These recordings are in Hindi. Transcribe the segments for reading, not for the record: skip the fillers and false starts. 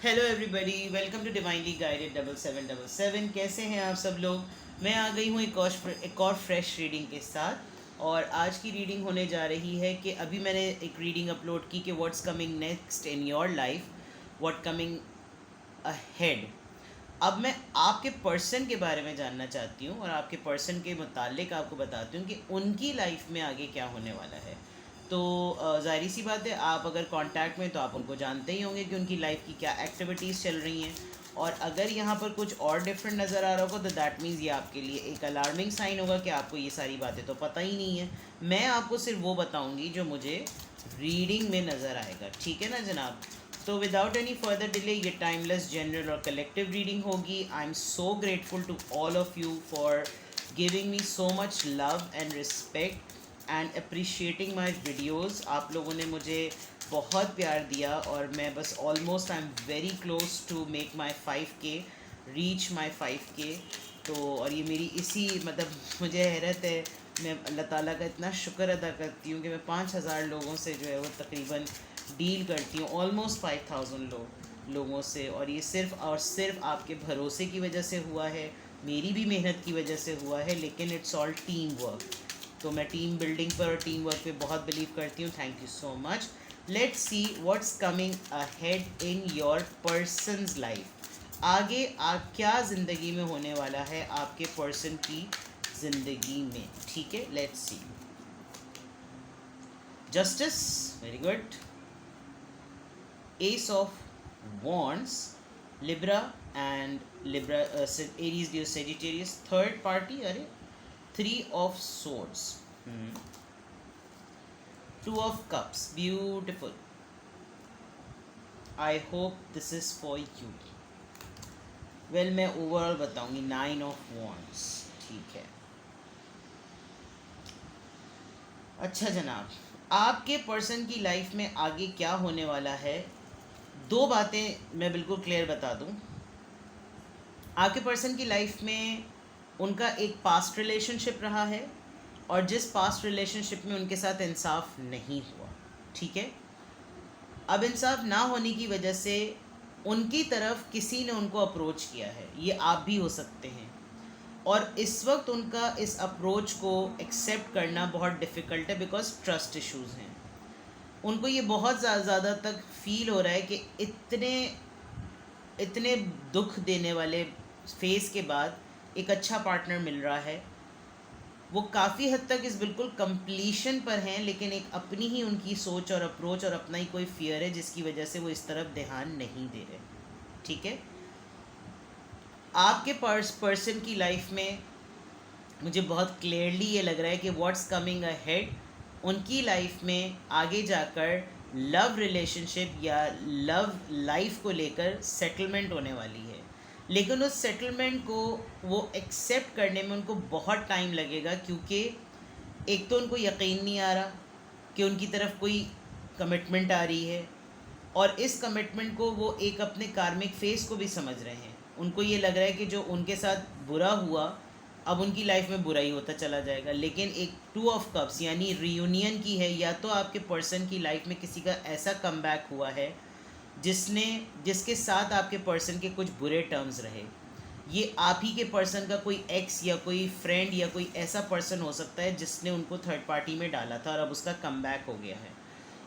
Hello everybody, welcome to divinely guided 7777। कैसे हैं आप सब लोग। मैं आ गई हूँ एक और फ्रेश रीडिंग के साथ। और आज की रीडिंग होने जा रही है कि अभी मैंने एक रीडिंग अपलोड की कि what's coming next in your life, what coming ahead. अब मैं आपके पर्सन के बारे में जानना चाहती हूँ और आपके पर्सन के मुतालिक आपको बताती हूँ कि उनकी लाइफ में आगे क्या होने वाला है। तो ज़ाहिर सी बात है, आप अगर कांटेक्ट में तो आप उनको जानते ही होंगे कि उनकी लाइफ की क्या एक्टिविटीज़ चल रही हैं। और अगर यहाँ पर कुछ और डिफरेंट नज़र आ रहा होगा तो दैट मीन्स ये आपके लिए एक अलार्मिंग साइन होगा कि आपको ये सारी बातें तो पता ही नहीं है। मैं आपको सिर्फ वो बताऊँगी जो मुझे रीडिंग में नज़र आएगा, ठीक है ना जनाब। तो विदाउट एनी फर्दर डिले ये टाइमलेस जनरल और कलेक्टिव रीडिंग होगी। I am so grateful to all of you for giving me so much love and respect and appreciating my videos. आप लोगों ने मुझे बहुत प्यार दिया और मैं बस almost I am very close to make my 5K, reach my 5K। तो और ये मेरी इसी मतलब मुझे हैरत है, मैं अल्लाह ताला का इतना शुक्र अदा करती हूँ कि मैं 5,000 लोगों से जो है वो तकरीबन डील करती हूँ, ऑलमोस्ट 5,000 लोगों से। और ये सिर्फ़ और सिर्फ आपके भरोसे की वजह से हुआ है, मेरी भी मेहनत की वजह से हुआ है, लेकिन इट्स ऑल टीम वर्क। तो मैं टीम बिल्डिंग पर और टीम वर्क पे बहुत बिलीव करती हूँ। Thank you so much. Let's see what's coming ahead in your persons life. आगे क्या ज़िंदगी में होने वाला है आपके पर्सन की ज़िंदगी में, ठीक है। Let's see. Justice, very good. S of wands, Libra and Libra, Aries Leo Sagittarius. Third party, अरे 3 of swords, Two of cups, beautiful. I hope this is for you. Well, मैं ओवरऑल बताऊंगी 9 of wands, ठीक है। अच्छा जनाब, आपके पर्सन की लाइफ में आगे क्या होने वाला है, दो बातें मैं बिल्कुल क्लियर बता दूं। आपके पर्सन की लाइफ में उनका एक पास्ट रिलेशनशिप रहा है और जिस पास्ट रिलेशनशिप में उनके साथ इंसाफ नहीं हुआ, ठीक है। अब इंसाफ ना होने की वजह से उनकी तरफ किसी ने उनको अप्रोच किया है, ये आप भी हो सकते हैं। और इस वक्त उनका इस अप्रोच को एक्सेप्ट करना बहुत डिफ़िकल्ट है बिकॉज ट्रस्ट इश्यूज़ हैं। उनको ये बहुत ज़्यादा तक फील हो रहा है कि इतने इतने दुख देने वाले फेस के बाद एक अच्छा पार्टनर मिल रहा है। वो काफ़ी हद तक इस बिल्कुल कंप्लीशन पर हैं, लेकिन एक अपनी ही उनकी सोच और अप्रोच और अपना ही कोई फियर है जिसकी वजह से वो इस तरफ ध्यान नहीं दे रहे, ठीक है। आपके पर्सन की लाइफ में मुझे बहुत क्लियरली ये लग रहा है कि व्हाट्स कमिंग अहेड, उनकी लाइफ में आगे जाकर लव रिलेशनशिप या लव लाइफ को लेकर सेटलमेंट होने वाली है। लेकिन उस सेटलमेंट को वो एक्सेप्ट करने में उनको बहुत टाइम लगेगा, क्योंकि एक तो उनको यकीन नहीं आ रहा कि उनकी तरफ कोई कमिटमेंट आ रही है, और इस कमिटमेंट को वो एक अपने कार्मिक फेस को भी समझ रहे हैं। उनको ये लग रहा है कि जो उनके साथ बुरा हुआ अब उनकी लाइफ में बुरा ही होता चला जाएगा। लेकिन एक 2 ऑफ कप्स यानी रीयूनियन की है, या तो आपके पर्सन की लाइफ में किसी का ऐसा कमबैक हुआ है जिसके साथ आपके पर्सन के कुछ बुरे टर्म्स रहे। ये आप ही के पर्सन का कोई एक्स या कोई फ्रेंड या कोई ऐसा पर्सन हो सकता है जिसने उनको थर्ड पार्टी में डाला था और अब उसका कमबैक हो गया है।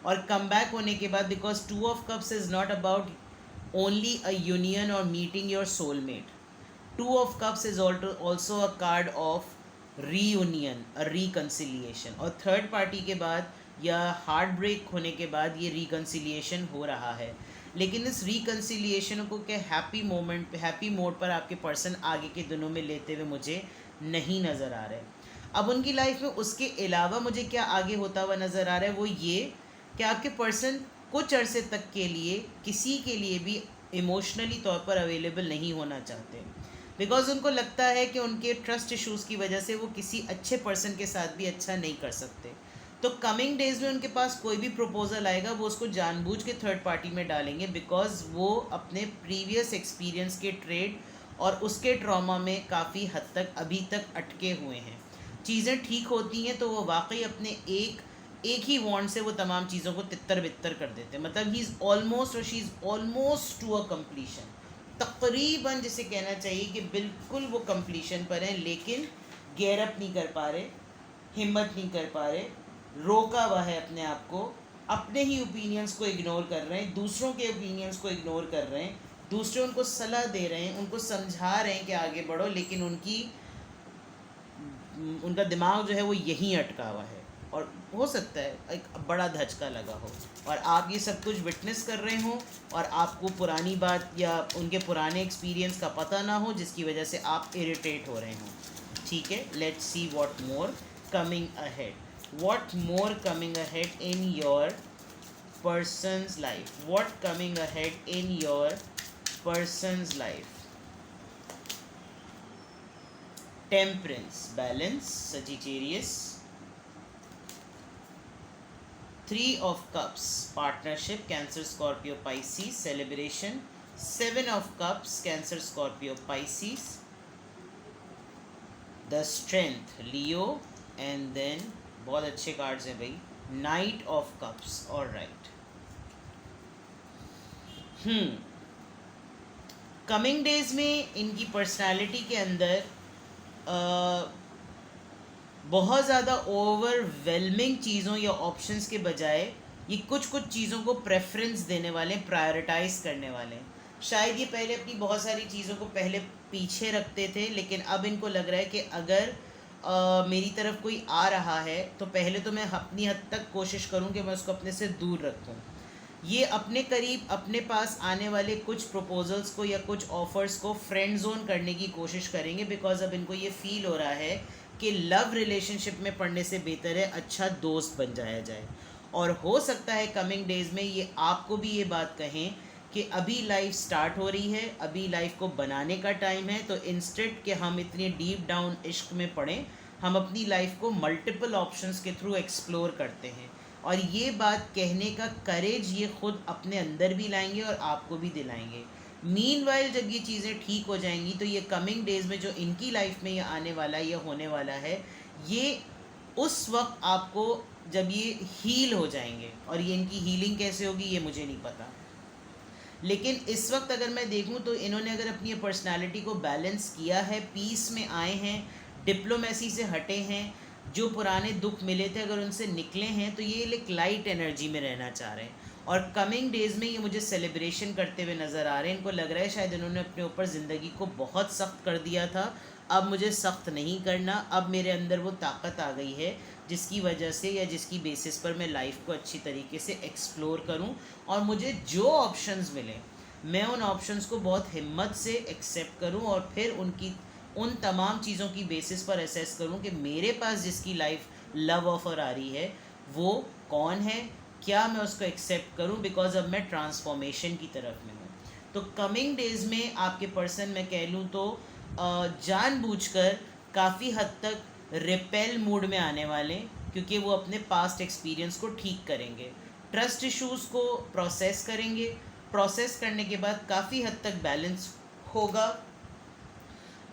और कमबैक होने के बाद, because 2 of cups is not about only a union और meeting your soulmate. 2 of cups is also a card of reunion, a reconciliation. और थर्ड पार्टी के बाद या हार्ट ब्रेक होने के बाद ये रिकन्सिलिएशन हो रहा है। लेकिन इस रिकन्सिलिएशन को क्या हैप्पी मोड पर आपके पर्सन आगे के दिनों में लेते हुए मुझे नहीं नज़र आ रहे। अब उनकी लाइफ में उसके अलावा मुझे क्या आगे होता हुआ नज़र आ रहा है, वो ये कि आपके पर्सन कुछ अरसे तक के लिए किसी के लिए भी इमोशनली तौर पर अवेलेबल नहीं होना चाहते, बिकॉज उनको लगता है कि उनके ट्रस्ट इश्यूज़ की वजह से वो किसी अच्छे पर्सन के साथ भी अच्छा नहीं कर सकते। तो कमिंग डेज में उनके पास कोई भी प्रपोजल आएगा वो उसको जानबूझ के थर्ड पार्टी में डालेंगे, बिकॉज वो अपने प्रीवियस एक्सपीरियंस के ट्रेड और उसके ट्रॉमा में काफ़ी हद तक अभी तक अटके हुए हैं। चीज़ें ठीक होती हैं तो वो वाकई अपने एक एक ही वॉन्ड से वो तमाम चीज़ों को तितर बितर कर देते हैं, मतलब ही इज़ ऑलमोस्ट और she is almost to a completion, तकरीबन जिसे कहना चाहिए कि बिल्कुल वो कम्प्लीशन पर है, लेकिन गैरअप नहीं कर पा रहे, हिम्मत नहीं कर पा रहे, रोका हुआ है अपने आप को, अपने ही ओपिनियंस को इग्नोर कर रहे हैं, दूसरों के ओपिनियंस को इग्नोर कर रहे हैं, दूसरे उनको सलाह दे रहे हैं, उनको समझा रहे हैं कि आगे बढ़ो, लेकिन उनका दिमाग जो है वो यहीं अटका हुआ है, और हो सकता है एक बड़ा धचका लगा हो और आप ये सब कुछ विटनेस कर रहे हो और आपको पुरानी बात या उनके पुराने एक्सपीरियंस का पता ना हो, जिसकी वजह से आप इरिटेट हो रहे हो। ठीक है, let's see what more coming ahead, what more coming ahead in your person's life, what coming ahead in your person's life. Temperance, balance, Sagittarius. Three of Cups, partnership, Cancer, Scorpio, Pisces, celebration. Seven of Cups, Cancer, Scorpio, Pisces. The Strength, Leo. And then बहुत अच्छे कार्ड्स हैं भाई, नाइट ऑफ कप्स, और राइट। कमिंग डेज में इनकी पर्सनालिटी के अंदर बहुत ज़्यादा ओवरवेलमिंग चीज़ों या ऑप्शंस के बजाय ये कुछ कुछ चीज़ों को प्रेफरेंस देने वाले, प्रायोरिटाइज करने वाले। शायद ये पहले अपनी बहुत सारी चीज़ों को पहले पीछे रखते थे, लेकिन अब इनको लग रहा है कि अगर मेरी तरफ कोई आ रहा है तो पहले तो मैं अपनी हद तक कोशिश करूं कि मैं उसको अपने से दूर रखूं। ये अपने करीब अपने पास आने वाले कुछ प्रपोजल्स को या कुछ ऑफ़र्स को फ्रेंड जोन करने की कोशिश करेंगे, बिकॉज अब इनको ये फील हो रहा है कि लव रिलेशनशिप में पढ़ने से बेहतर है अच्छा दोस्त बन जाया जाए। और हो सकता है कमिंग डेज़ में ये आपको भी ये बात कहें कि अभी लाइफ स्टार्ट हो रही है, अभी लाइफ को बनाने का टाइम है, तो इंस्टेड कि हम इतने डीप डाउन इश्क में पड़ें, हम अपनी लाइफ को मल्टीपल ऑप्शंस के थ्रू एक्सप्लोर करते हैं। और ये बात कहने का करेज ये खुद अपने अंदर भी लाएंगे और आपको भी दिलाएंगे। मीनवाइल जब ये चीज़ें ठीक हो जाएंगी तो ये कमिंग डेज़ में जो इनकी लाइफ में ये आने वाला है, ये होने वाला है, ये उस वक्त आपको जब ये हील हो जाएंगे, और ये इनकी हीलिंग कैसे होगी ये मुझे नहीं पता, लेकिन इस वक्त अगर मैं देखूं तो इन्होंने अगर अपनी पर्सनालिटी को बैलेंस किया है, पीस में आए हैं, डिप्लोमेसी से हटे हैं, जो पुराने दुख मिले थे अगर उनसे निकले हैं, तो ये एक लाइट एनर्जी में रहना चाह रहे हैं। और कमिंग डेज़ में ये मुझे सेलिब्रेशन करते हुए नज़र आ रहे हैं। इनको लग रहा है शायद इन्होंने अपने ऊपर ज़िंदगी को बहुत सख्त कर दिया था, अब मुझे सख्त नहीं करना, अब मेरे अंदर वो ताकत आ गई है जिसकी वजह से या जिसकी बेसिस पर मैं लाइफ को अच्छी तरीके से एक्सप्लोर करूं, और मुझे जो ऑप्शंस मिले मैं उन ऑप्शंस को बहुत हिम्मत से एक्सेप्ट करूं, और फिर उन तमाम चीज़ों की बेसिस पर असेस करूं कि मेरे पास जिसकी लाइफ लव ऑफर आ रही है वो कौन है, क्या मैं उसको एक्सेप्ट करूं, बिकॉज अब मैं ट्रांसफॉर्मेशन की तरफ में हूँ। तो कमिंग डेज़ में आपके पर्सन मैं कह लूँ तो जानबूझकर काफ़ी हद तक रिपेल मूड में आने वाले, क्योंकि वो अपने पास्ट एक्सपीरियंस को ठीक करेंगे, ट्रस्ट इश्यूज़ को प्रोसेस करेंगे, प्रोसेस करने के बाद काफ़ी हद तक बैलेंस होगा।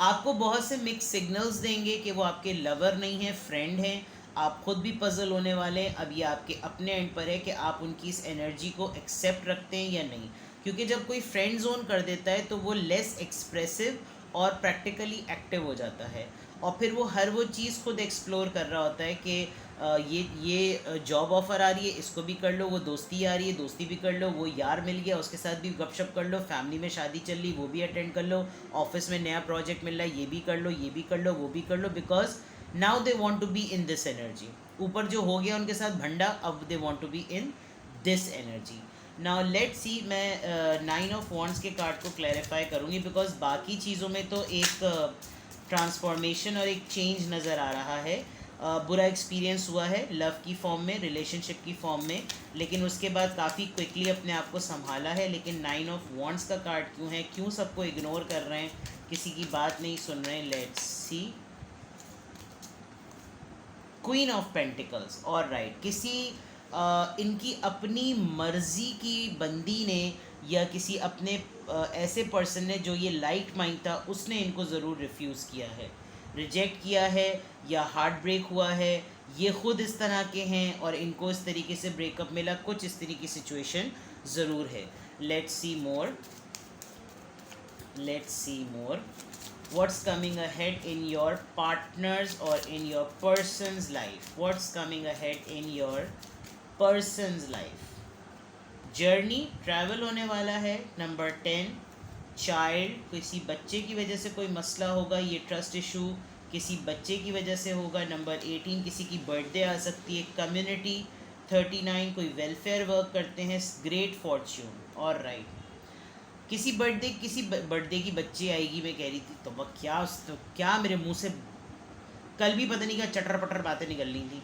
आपको बहुत से मिक्स सिग्नल्स देंगे कि वो आपके लवर नहीं हैं, फ्रेंड हैं, आप खुद भी पजल होने वाले हैं। अब ये आपके अपने एंड पर है कि आप उनकी इस एनर्जी को एक्सेप्ट रखते हैं या नहीं, क्योंकि जब कोई फ्रेंड जोन कर देता है तो वो लेस एक्सप्रेसिव और प्रैक्टिकली एक्टिव हो जाता है, और फिर वो हर वो चीज़ खुद एक्सप्लोर कर रहा होता है कि ये जॉब ऑफ़र आ रही है इसको भी कर लो, वो दोस्ती आ रही है दोस्ती भी कर लो, वो यार मिल गया उसके साथ भी गपशप कर लो, फैमिली में शादी चल रही वो भी अटेंड कर लो, ऑफिस में नया प्रोजेक्ट मिल रहा है ये भी कर लो, ये भी कर लो, वो भी कर लो, because now they want to be in this energy. ऊपर जो हो गया उनके साथ भंडा, अब they want to be in this energy. Now let's see, मैं 9 ऑफ वॉन्ड्स के कार्ड को क्लैरिफाई करूँगी, बिकॉज बाकी चीज़ों में तो एक ट्रांसफॉर्मेशन और एक चेंज नज़र आ रहा है। बुरा एक्सपीरियंस हुआ है लव की फॉर्म में, रिलेशनशिप की फॉर्म में, लेकिन उसके बाद काफ़ी क्विकली अपने आप को संभाला है। लेकिन 9 ऑफ वॉन्ड्स का कार्ड क्यों है, क्यों सबको इग्नोर कर रहे हैं, किसी की बात नहीं सुन रहे हैं? Let's see, queen of pentacles. और राइट, किसी इनकी अपनी मर्जी की बंदी ने या किसी अपने ऐसे पर्सन ने जो ये लाइट माइंड था उसने इनको ज़रूर रिफ्यूज़ किया है, रिजेक्ट किया है, या हार्ट ब्रेक हुआ है, ये खुद इस तरह के हैं और इनको इस तरीके से ब्रेकअप मिला, कुछ इस तरीके की सिचुएशन ज़रूर है. Let's see more. Let's see more. What's coming ahead in your partner's or in your person's life? What's coming ahead in your person's life? Journey, travel होने वाला है. Number 10, child, किसी बच्चे की वजह से कोई मसला होगा, ये ट्रस्ट इशू किसी बच्चे की वजह से होगा. नंबर 18, किसी की बर्थडे आ सकती है. कम्युनिटी. 39, कोई वेलफेयर वर्क करते हैं. Great Fortune. और राइट, किसी बर्थडे की बच्ची आएगी. मैं कह रही थी तो वह क्या मेरे मुंह से कल भी पता नहीं क्या चटर पटर बातें निकल रही थी.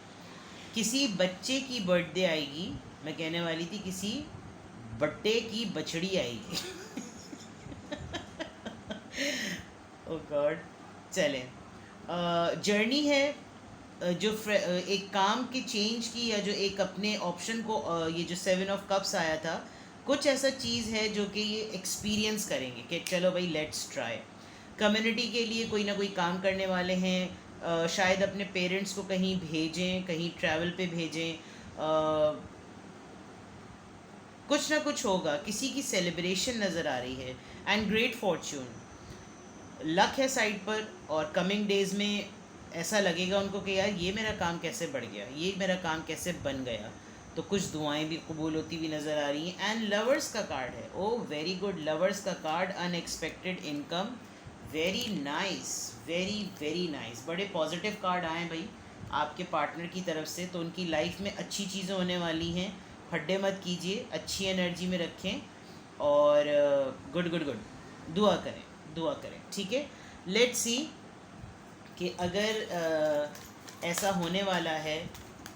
किसी बच्चे की बर्थडे आएगी. मैं कहने वाली थी किसी बट्टे की बछड़ी आएगी. ओ गॉड. चलें, जर्नी है. जो एक काम के चेंज की, या जो एक अपने ऑप्शन को, ये जो 7 ऑफ कप्स आया था, कुछ ऐसा चीज़ है जो कि ये एक्सपीरियंस करेंगे कि चलो भाई लेट्स ट्राई. कम्युनिटी के लिए कोई ना कोई काम करने वाले हैं. शायद अपने पेरेंट्स को कहीं भेजें, कहीं ट्रैवल पे भेजें. कुछ ना कुछ होगा. किसी की सेलिब्रेशन नज़र आ रही है. एंड ग्रेट फॉर्च्यून, लक है साइड पर. और कमिंग डेज़ में ऐसा लगेगा उनको कि यार ये मेरा काम कैसे बढ़ गया, ये मेरा काम कैसे बन गया. तो कुछ दुआएं भी कबूल होती हुई नज़र आ रही हैं. एंड लवर्स का कार्ड है. ओ वेरी गुड. लवर्स का card, unexpected income. Very nice, very very nice. बड़े पॉजिटिव कार्ड आए भाई आपके पार्टनर की तरफ से. तो उनकी लाइफ में अच्छी चीज़ें होने वाली हैं. फड्डे मत कीजिए, अच्छी एनर्जी में रखें और गुड गुड गुड. दुआ करें, दुआ करें. ठीक है. लेट्स सी कि अगर ऐसा होने वाला है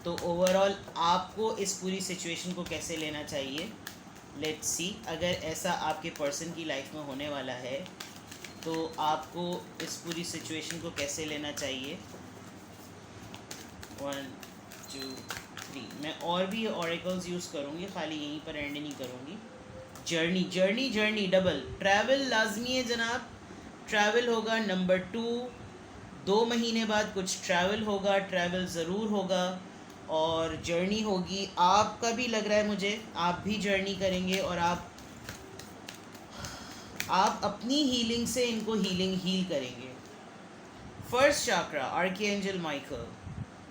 तो ओवरऑल आपको इस पूरी सिचुएशन को कैसे लेना चाहिए. लेट्स सी, अगर ऐसा आपके पर्सन की लाइफ में होने वाला है तो आपको इस पूरी सिचुएशन को कैसे लेना चाहिए. 1 2 3. मैं और भी ऑरेकल्स यूज़ करूँगी, खाली यहीं पर एंड नहीं करूँगी. Journey journey journey double. Travel लाजमी है जनाब, ट्रैवल होगा. नंबर 2, 2 महीने बाद कुछ ट्रैवल होगा, ट्रैवल ज़रूर होगा और जर्नी होगी. आपका भी लग रहा है मुझे, आप भी जर्नी करेंगे और आप अपनी हीलिंग से इनको हील करेंगे. First chakra, archangel Michael.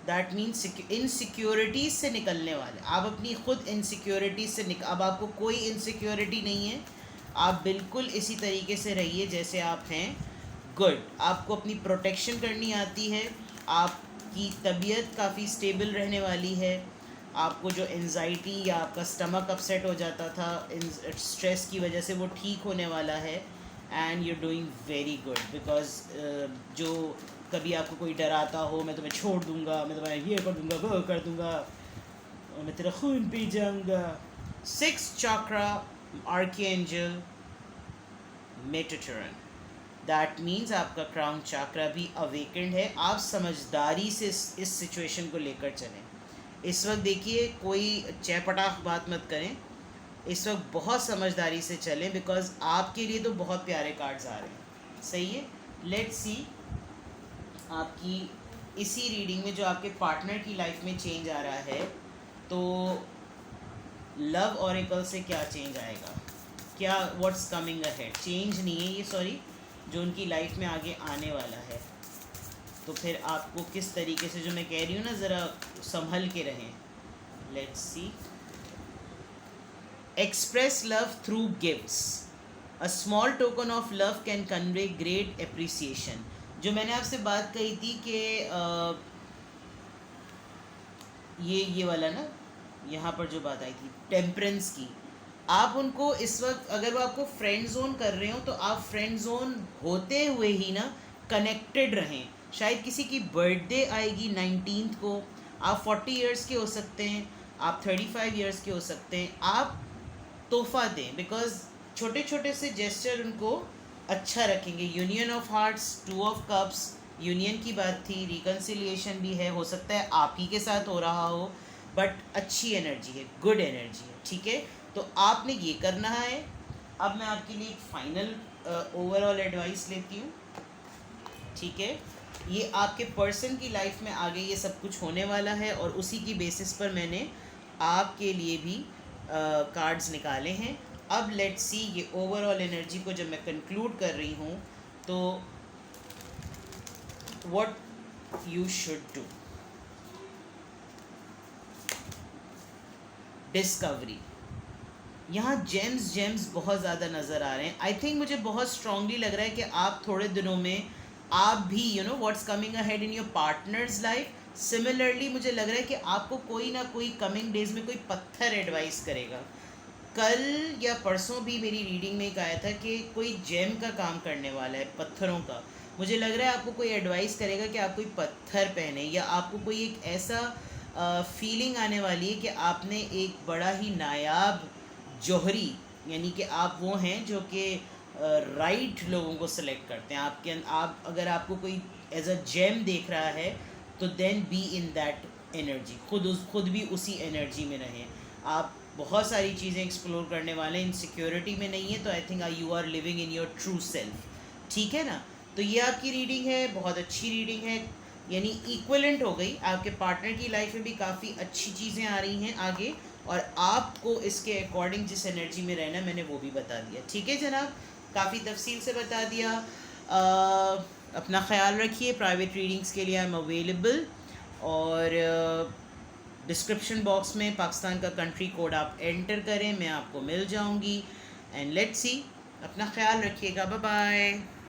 That means insecurities से निकलने वाले. आप अपनी खुद इनसिक्योरिटीज़ से अब आपको कोई इनसिक्योरिटी नहीं है. आप बिल्कुल इसी तरीके से रहिए जैसे आप हैं. गुड. आपको अपनी प्रोटेक्शन करनी आती है. आपकी तबीयत काफ़ी स्टेबल रहने वाली है. आपको जो एंजाइटी या आपका स्टमक अपसेट हो जाता था स्ट्रेस की वजह से, वो ठीक होने वाला है. And you doing very good. Because जो कभी आपको कोई डराता हो, मैं तुम्हें छोड़ दूंगा, मैं तुम्हें ये कर दूंगा, वो कर दूंगा, मैं तेरा खून पी जाऊंगा. 6 chakra, archangel Metatron. That means आपका क्राउन चाक्रा भी अवेकेंड है. आप समझदारी से इस सिचुएशन को लेकर चलें. इस वक्त देखिए, कोई चहपटाख बात मत करें. इस वक्त बहुत समझदारी से चलें बिकॉज आपके लिए तो बहुत प्यारे कार्ड्स आ रहे हैं. सही है. लेट्स सी आपकी इसी रीडिंग में जो आपके पार्टनर की लाइफ में चेंज आ रहा है, तो लव ऑरेकल से क्या चेंज आएगा, क्या व्हाट्स कमिंग अहेड. चेंज नहीं है ये, सॉरी, जो उनकी लाइफ में आगे आने वाला है. तो फिर आपको किस तरीके से, जो मैं कह रही हूँ ना, ज़रा संभल के रहें. Let's see. Express love through gifts. A small token of love can convey great appreciation. जो मैंने आपसे बात कही थी कि ये वाला ना, यहाँ पर जो बात आई थी टेम्परेंस की, आप उनको इस वक्त, अगर वो आपको फ्रेंड जोन कर रहे हो तो आप फ्रेंड जोन होते हुए ही ना कनेक्टेड रहें. शायद किसी की बर्थडे आएगी 19 को. आप 40 इयर्स के हो सकते हैं, आप 35 इयर्स के हो सकते हैं. आप तोहफा दें बिकॉज छोटे छोटे से जेस्चर उनको अच्छा रखेंगे. Union of hearts, 2 of cups, union की बात थी. रिकन्सिलिएशन भी है, हो सकता है आप ही के साथ हो रहा हो, बट अच्छी एनर्जी है, गुड एनर्जी है. ठीक है. तो आपने ये करना है. अब मैं आपके लिए एक फाइनल ओवरऑल एडवाइस लेती हूँ. ठीक है. ये आपके पर्सन की लाइफ में आगे ये सब कुछ होने वाला है, और उसी की बेसिस पर मैंने आपके लिए भी कार्ड्स निकाले हैं। अब लेट्स सी ये ओवरऑल एनर्जी को जब मैं कंक्लूड कर रही हूँ, तो what you should do. Discovery, यहाँ जेम्स जेम्स बहुत ज़्यादा नज़र आ रहे हैं। आई थिंक मुझे बहुत स्ट्रांगली लग रहा है कि आप थोड़े दिनों में आप भी what's coming ahead in your partners life. Similarly मुझे लग रहा है कि आपको कोई ना कोई कमिंग डेज में कोई पत्थर एडवाइस करेगा। कल या परसों भी मेरी रीडिंग में एक आया था कि कोई जेम का काम करने वाला है, पत्थरों का। मुझे लग रहा है आपको कोई एडवाइस करेगा कि आप कोई पत्थर पहने, या आपको कोई एक ऐसा फीलिंग आने वाली है कि आपने एक बड़ा ही नायाब जौहरी, यानी कि आप वो हैं जो कि राइट लोगों को सिलेक्ट करते हैं। आप अगर आपको कोई एज अ जेम देख रहा है, तो then be in that energy, खुद भी उसी एनर्जी में रहें। आप बहुत सारी चीज़ें एक्सप्लोर करने वाले हैं, इनसिक्योरिटी में नहीं है, तो I think you are living in your true self. ठीक है ना? तो ये आपकी रीडिंग है, बहुत अच्छी रीडिंग है, यानी इक्वलेंट हो गई। आपके पार्टनर की लाइफ में भी काफ़ी अच्छी चीज़ें आ रही हैं आगे, और आपको इसके अकॉर्डिंग जिस एनर्जी में रहना मैंने वो भी बता दिया। ठीक है जनाब, काफ़ी तफसील से बता दिया। अपना ख्याल रखिए। प्राइवेट रीडिंग्स के लिए आई एम अवेलेबल, और डिस्क्रिप्शन बॉक्स में पाकिस्तान का कंट्री कोड आप एंटर करें, मैं आपको मिल जाऊंगी। एंड लेट्स सी, अपना ख्याल रखिएगा। Bye bye.